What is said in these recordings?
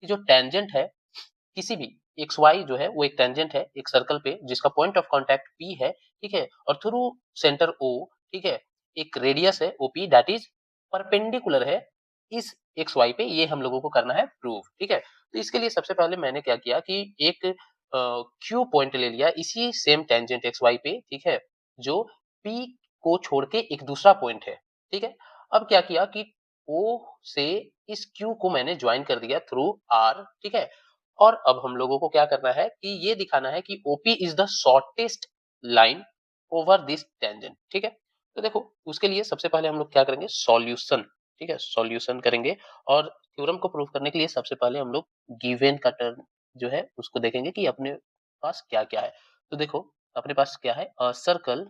कि जो टेंजेंट है किसी भी एक्स वाई जो है वो एक टेंजेंट है एक सर्कल पे जिसका पॉइंट ऑफ कांटेक्ट P है, ठीक है, और थ्रू सेंटर O, ठीक है, एक रेडियस है OP दैट इज परपेंडिकुलर है इस एक्स वाई पे, ये हम लोगों को करना है प्रूव, ठीक है। तो इसके लिए सबसे पहले मैंने क्या किया कि एक Q पॉइंट ले लिया इसी सेम टेंजेंट एक्स वाई पे, ठीक है, जो P को छोड़ के एक दूसरा पॉइंट है, ठीक है। अब क्या किया कि O से इस Q को मैंने ज्वाइन कर दिया थ्रू R, ठीक है, और अब हम लोगों को क्या करना है कि ये दिखाना है कि OP is the shortest line over this tangent, ठीक है। तो देखो उसके लिए सबसे पहले हम लोग क्या करेंगे, सॉल्यूशन, ठीक है, सॉल्यूशन करेंगे। और थ्योरम को प्रूव करने के लिए सबसे पहले हम लोग गिवन का टर्म जो है उसको देखेंगे कि अपने पास क्या क्या है। तो देखो अपने पास क्या है, circle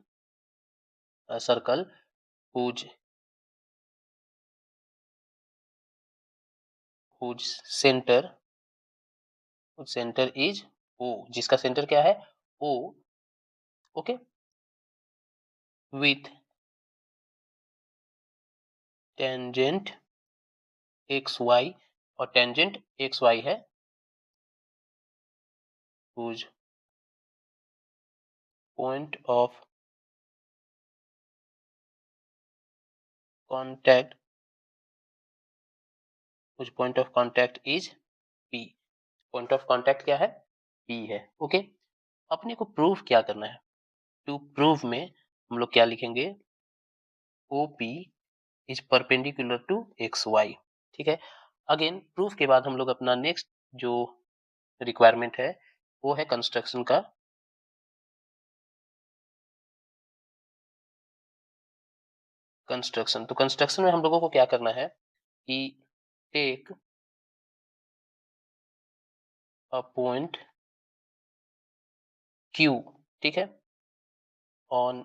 whose whose centre centre is O, जिसका सेंटर क्या है O, okay, with tangent X Y, और टेंजेंट एक्स वाई है whose point of contact whose point of contact is P, point of contact क्या है P है, ओके। अपने को प्रूव क्या करना है, टू प्रूव में हम लोग क्या लिखेंगे, OP is perpendicular to X Y, ठीक है। अगेन प्रूफ के बाद हम लोग अपना नेक्स्ट जो रिक्वायरमेंट है वो है कंस्ट्रक्शन का, कंस्ट्रक्शन। तो कंस्ट्रक्शन में हम लोगों को क्या करना है कि टेक अ पॉइंट Q, ठीक है, on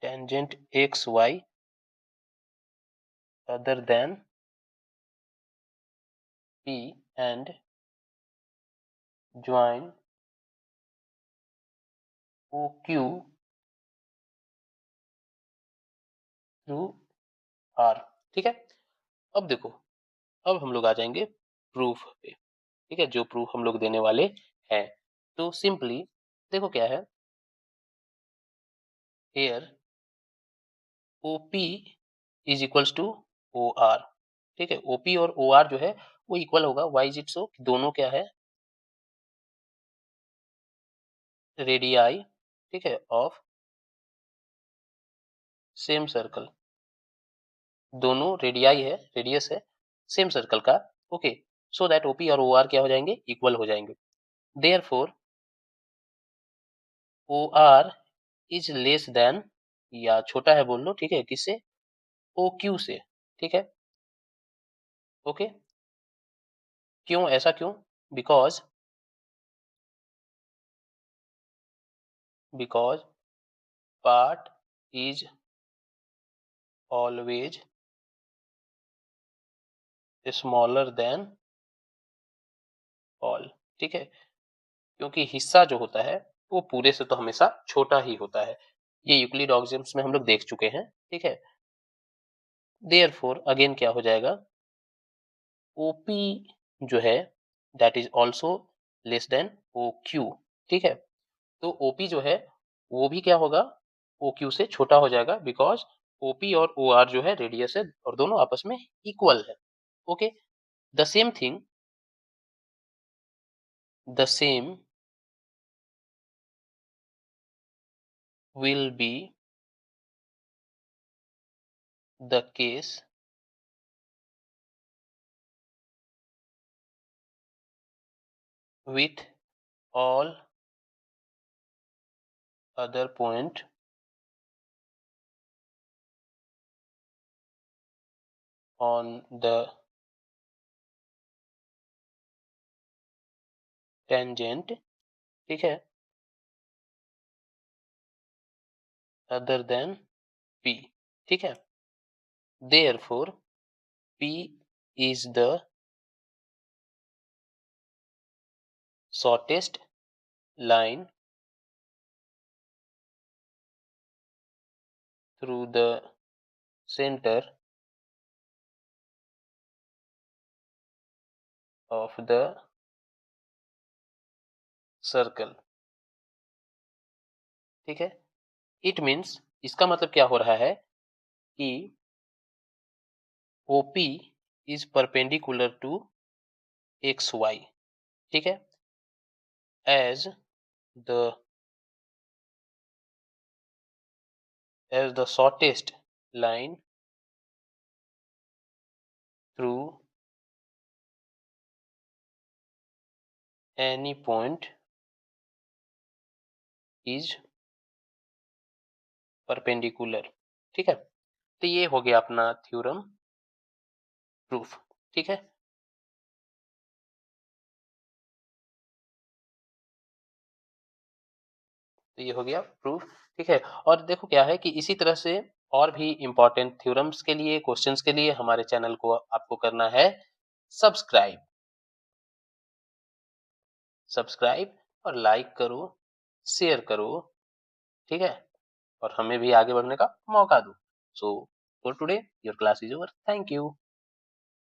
tangent X Y other than P and join OQ through R, ठीक है। अब देखो अब हम लोग आ जाएंगे प्रूफ पे, ठीक है, जो प्रूफ हम लोग देने वाले हैं। तो सिंपली देखो क्या है, here OP is equals to OR, ठीक है, OP और OR जो है वो इक्वल होगा, वाई इज इट सो, दोनों क्या है रेडियाई, ठीक है, ऑफ सेम सर्कल, दोनों रेडियाई है, रेडियस है सेम सर्कल का, ओके, सो दैट OP और OR क्या हो जाएंगे, इक्वल हो जाएंगे। Therefore OR is less than, या छोटा है बोल लो, ठीक है, किससे, OQ से, ठीक है, ओके। क्यों, ऐसा क्यों, because because part is always smaller than all, ठीक है, क्योंकि हिस्सा जो होता है वो पूरे से तो हमेशा छोटा ही होता है, ये यूक्लिड ऑक्सिम्स में हम लोग देख चुके हैं, ठीक है। देयरफॉर अगेन क्या हो जाएगा, OP जो है that is also less than OQ, ठीक है। तो OP जो है वो भी क्या होगा, OQ से छोटा हो जाएगा, बिकॉज OP और OR जो है रेडियस है और दोनों आपस में इक्वल है, okay. The same thing, the same will be the case with all other point on the tangent, ठीक है, other than P, ठीक है। Therefore P is the shortest line through the center of the circle, ठीक है। It means, इसका मतलब क्या हो रहा है कि OP is perpendicular to XY, ठीक है। as the shortest line through any point is perpendicular, ठीक है। तो ये हो गया अपना थ्योरम प्रूफ, ठीक है। तो ये हो गया प्रूफ, ठीक है। और देखो क्या है कि इसी तरह से और भी इम्पोर्टेंट थ्योरम्स के लिए, क्वेश्चंस के लिए हमारे चैनल को आपको करना है सब्सक्राइब। सब्सक्राइब और लाइक करो, शेयर करो, ठीक है। और हमें भी आगे बढ़ने का मौका दो। So for today your class is over, thank you.